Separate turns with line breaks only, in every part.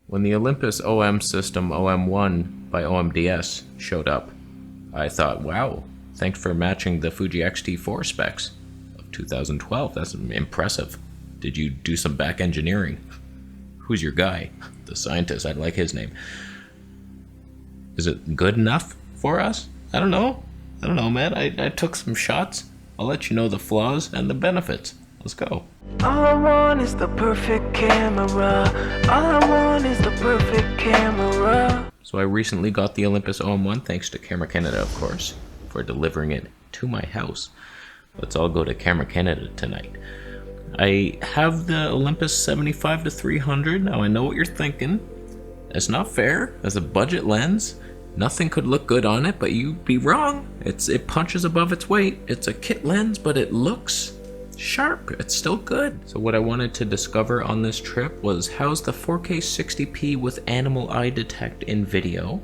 When the Olympus OM system OM1 by OMDS showed up, I thought, wow, thanks for matching the Fuji X-T4 specs of 2012. That's impressive. Did you do some back engineering? Who's your guy? The scientist, I'd like his name. Is it good enough for us? I don't know, man. I took some shots. I'll let you know the flaws and the benefits. Let's go.
All I want is the perfect camera. All I want is the perfect camera.
So I recently got the Olympus OM1, thanks to Camera Canada, of course, for delivering it to my house. Let's all go to Camera Canada tonight. I have the Olympus 75-300. Now I know what you're thinking. It's not fair. As a budget lens, nothing could look good on it, but you'd be wrong. It punches above its weight. It's a kit lens, but it looks sharp. It's still good. So what I wanted to discover on this trip was, how's the 4K 60p with animal eye detect in video?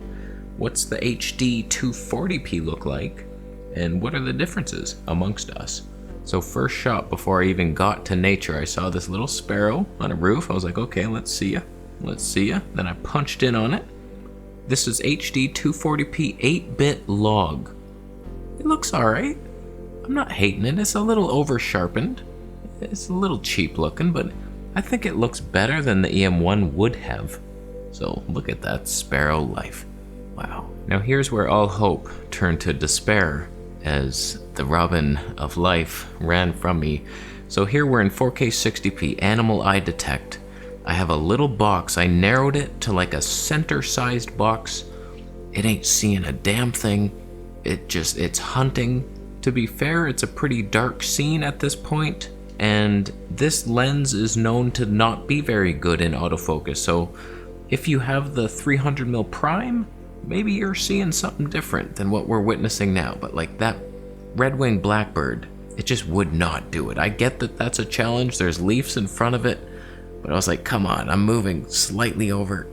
What's the HD 240p look like? And what are the differences amongst us? So first shot, before I even got to nature, I saw this little sparrow on a roof. I was like, okay, let's see ya. Let's see ya. Then I punched in on it. This is HD 240p 8-bit log. It looks alright. I'm not hating it. It's a little over sharpened. It's a little cheap looking, but I think it looks better than the EM1 would have. So look at that sparrow life. Wow. Now here's where all hope turned to despair as the robin of life ran from me. So here we're in 4K 60p animal eye detect. I have a little box. I narrowed it to like a center-sized box. It ain't seeing a damn thing. It's hunting. To be fair, it's a pretty dark scene at this point, and this lens is known to not be very good in autofocus, so if you have the 300mm prime, maybe you're seeing something different than what we're witnessing now. But like that red-winged blackbird, it just would not do it. I get that that's a challenge, there's leaves in front of it, but I was like, come on, I'm moving slightly over.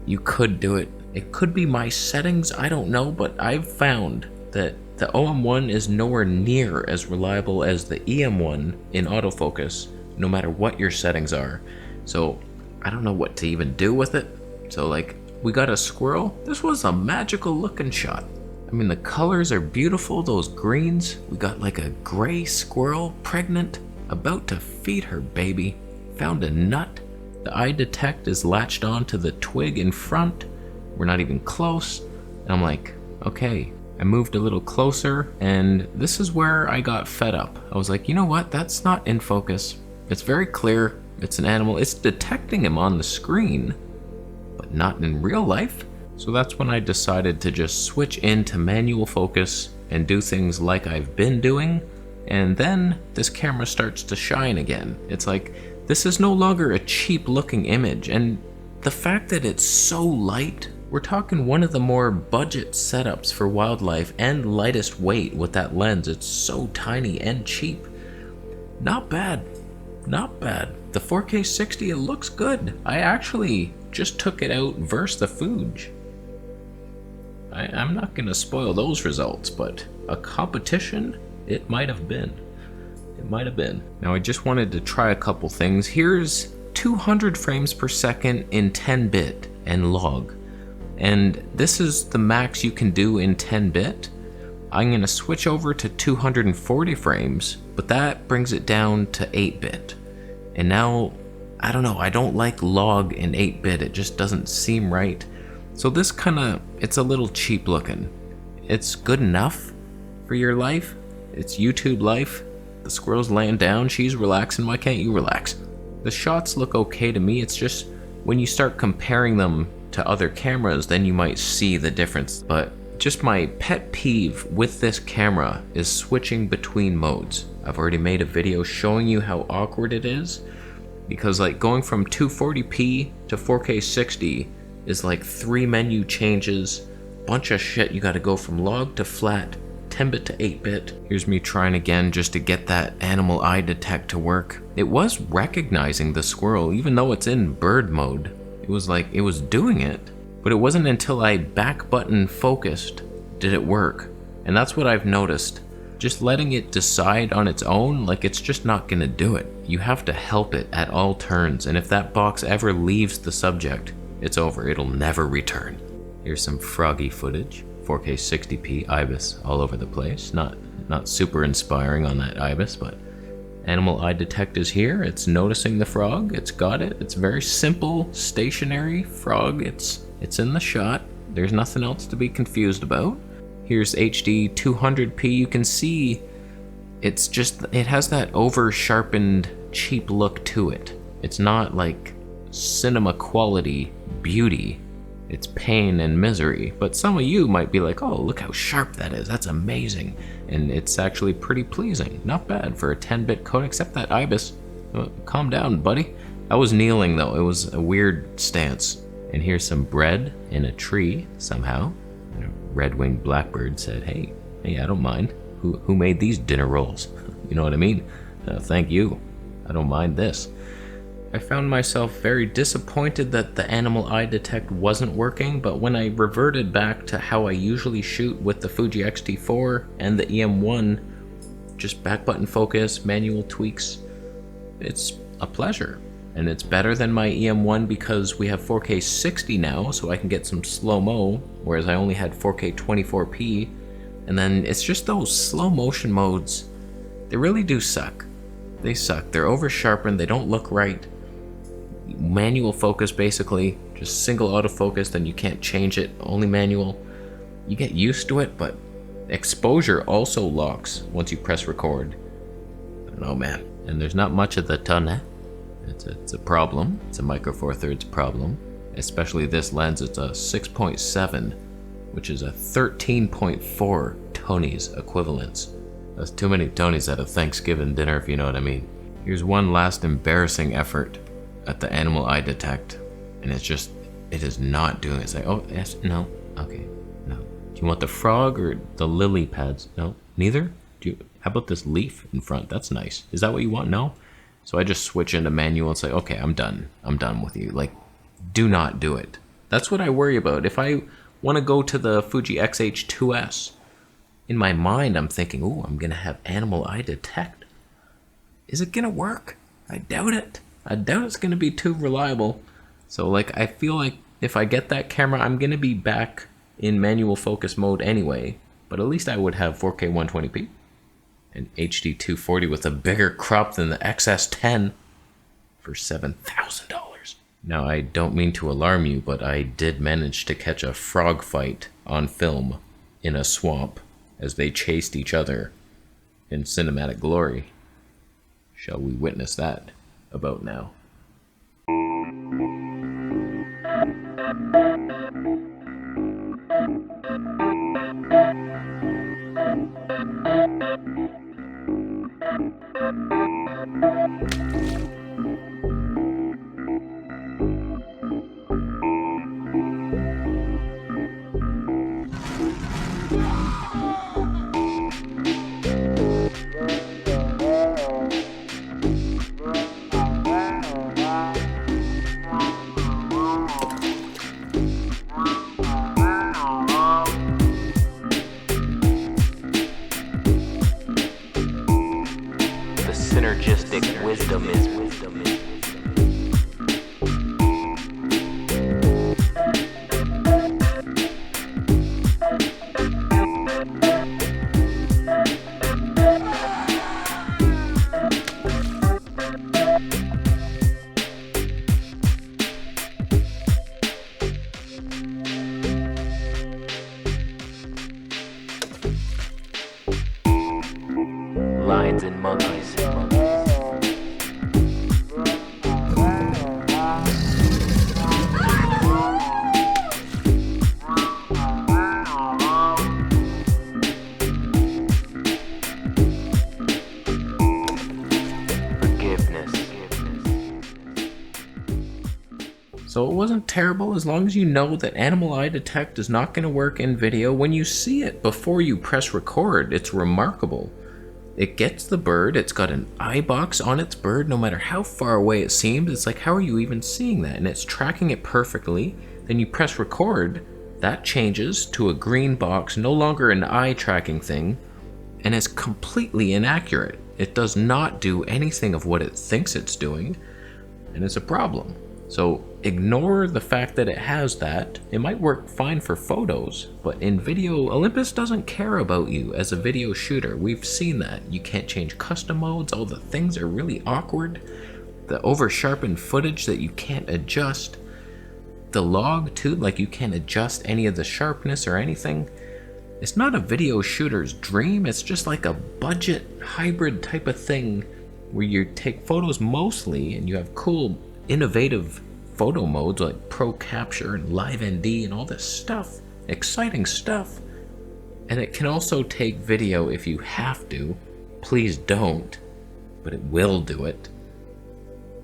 You could do it. It could be my settings, I don't know, but I've found that the OM1 is nowhere near as reliable as the EM1 in autofocus, no matter what your settings are. So I don't know what to even do with it. So like, we got a squirrel. This was a magical looking shot. I mean, the colors are beautiful, those greens. We got like a gray squirrel, pregnant, about to feed her baby. Found a nut. The eye detect is latched onto the twig in front. We're not even close. And I'm like, okay. I moved a little closer, and this is where I got fed up. I was like, you know what? That's not in focus. It's very clear. It's an animal. It's detecting him on the screen, but not in real life. So that's when I decided to just switch into manual focus and do things like I've been doing. And then this camera starts to shine again. It's like, this is no longer a cheap looking image. And the fact that it's so light, we're talking one of the more budget setups for wildlife and lightest weight with that lens. It's so tiny and cheap. Not bad. Not bad. The 4K 60, it looks good. I actually just took it out versus the Fuji. I'm not going to spoil those results, but a competition, it might have been. It might have been. Now I just wanted to try a couple things. Here's 200 frames per second in 10-bit and log. And this is the max you can do in 10-bit. I'm going to switch over to 240 frames, but that brings it down to 8-bit. And now, I don't know, I don't like log in 8-bit, it just doesn't seem right. So this it's a little cheap looking. It's good enough for your life. It's YouTube life. The squirrel's laying down, she's relaxing, why can't you relax? The shots look okay to me, it's just when you start comparing them to other cameras, then you might see the difference. But just my pet peeve with this camera is switching between modes. I've already made a video showing you how awkward it is, because like going from 240p to 4K 60 is like 3 menu changes, bunch of shit. You gotta go from log to flat, 10-bit to 8-bit. Here's me trying again just to get that animal eye detect to work. It was recognizing the squirrel, even though it's in bird mode. It was like, it was doing it, but it wasn't until I back button focused did it work. And that's what I've noticed. Just letting it decide on its own, like it's just not gonna do it. You have to help it at all turns, and if that box ever leaves the subject, It's over. It'll never return. Here's some froggy footage. 4K 60p, ibis all over the place. Not super inspiring on that ibis, but animal eye detect is here. It's noticing the frog. It's got it. It's very simple, stationary frog. It's in the shot. There's nothing else to be confused about. Here's HD 200p. You can see it has that over sharpened, cheap look to it. It's not like cinema quality beauty. It's pain and misery. But some of you might be like, oh, look how sharp that is. That's amazing. And it's actually pretty pleasing. Not bad for a 10-bit codec, except that ibis. Calm down, buddy. I was kneeling though. It was a weird stance. And here's some bread in a tree somehow. And a red-winged blackbird said, hey, I don't mind. Who made these dinner rolls? You know what I mean? Thank you. I don't mind this. I found myself very disappointed that the animal eye detect wasn't working, but when I reverted back to how I usually shoot with the Fuji X-T4 and the EM1, just back button focus, manual tweaks, it's a pleasure. And it's better than my EM1 because we have 4K 60 now, so I can get some slow-mo, whereas I only had 4K 24p. And then it's just those slow motion modes, they really do suck. They suck. They're over sharpened, they don't look right. Manual focus basically, just single autofocus, then you can't change it, only manual. You get used to it, but exposure also locks once you press record. I don't know, man. And there's not much of the tonne. It's a problem. It's a micro four thirds problem. Especially this lens, it's a 6.7, which is a 13.4 Tony's equivalence. That's too many Tonys at a Thanksgiving dinner, if you know what I mean. Here's one last embarrassing effort at the animal eye detect, and it is not doing it. It's like, oh, yes, no, okay, no. Do you want the frog or the lily pads? No, neither? How about this leaf in front? That's nice. Is that what you want? No? So I just switch into manual and say, okay, I'm done with you. Like, do not do it. That's what I worry about. If I want to go to the Fuji X-H2S, in my mind I'm thinking, oh, I'm gonna have animal eye detect. Is it gonna work? I doubt it. I doubt it's gonna be too reliable. So like, I feel like if I get that camera, I'm gonna be back in manual focus mode anyway, but at least I would have 4K 120p and HD 240 with a bigger crop than the XS10 for $7,000. Now, I don't mean to alarm you, but I did manage to catch a frog fight on film in a swamp as they chased each other in cinematic glory. Shall we witness that about now?
Synergistic wisdom is wisdom. Lions and monkeys.
So it wasn't terrible as long as you know that animal eye detect is not going to work in video. When you see it before you press record, it's remarkable. It gets the bird, it's got an eye box on its bird no matter how far away it seems. It's like, how are you even seeing that? And it's tracking it perfectly. Then you press record, that changes to a green box, no longer an eye tracking thing, and it's completely inaccurate. It does not do anything of what it thinks it's doing, and it's a problem. So ignore the fact that it has that. It might work fine for photos, but in video, Olympus doesn't care about you as a video shooter. We've seen that. You can't change custom modes, all the things are really awkward. The over-sharpened footage that you can't adjust. The log too, like you can't adjust any of the sharpness or anything. It's not a video shooter's dream, it's just like a budget hybrid type of thing where you take photos mostly and you have cool, innovative photo modes like Pro Capture and Live ND and all this stuff, exciting stuff. And it can also take video if you have to. Please don't, but it will do it.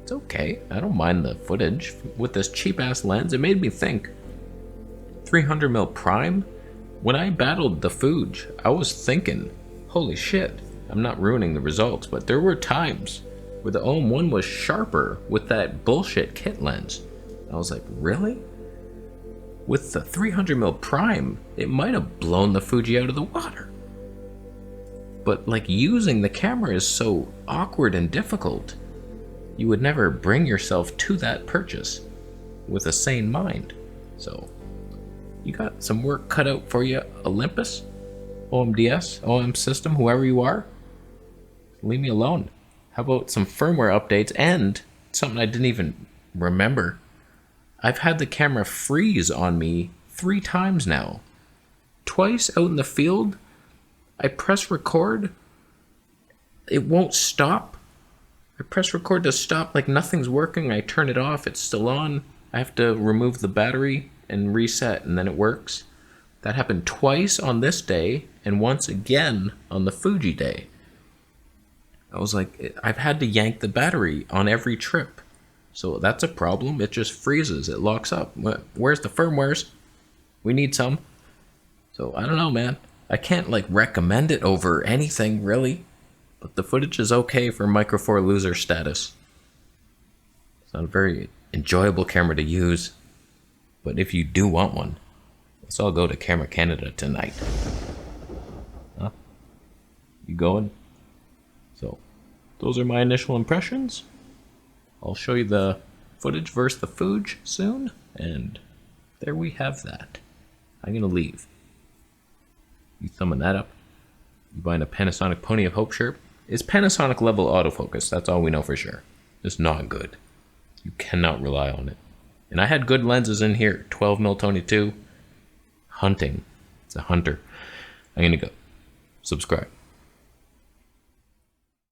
It's okay, I don't mind the footage. With this cheap ass lens, it made me think. 300mm prime? When I battled the Fuji, I was thinking, holy shit, I'm not ruining the results, but there were times where the OM1 was sharper with that bullshit kit lens. I was like, really? With the 300mm prime, it might have blown the Fuji out of the water. But like using the camera is so awkward and difficult, you would never bring yourself to that purchase with a sane mind. So, you got some work cut out for you, Olympus, OMDS, OM system, whoever you are. Leave me alone. How about some firmware updates and something I didn't even remember. I've had the camera freeze on me 3 times now. Twice out in the field, I press record, it won't stop. I press record to stop, like nothing's working. I turn it off, it's still on. I have to remove the battery and reset, and then it works. That happened twice on this day, and once again on the Fuji day. I was like, I've had to yank the battery on every trip. So that's a problem. It just freezes, it locks up. Where's the firmwares? We need some. So I don't know, man. I can't like recommend it over anything really, but the footage is okay for Micro Four Loser status. It's not a very enjoyable camera to use, but if you do want one, let's all go to Camera Canada tonight. Huh? You going? So, those are my initial impressions. I'll show you the footage versus the Fuji soon, and there we have that. I'm gonna leave. You thumbing that up? You buying a Panasonic Pony of Hope shirt? It's Panasonic level autofocus, that's all we know for sure. It's not good. You cannot rely on it. And I had good lenses in here, 12mm Tony 2. Hunting. It's a hunter. I'm gonna go. Subscribe.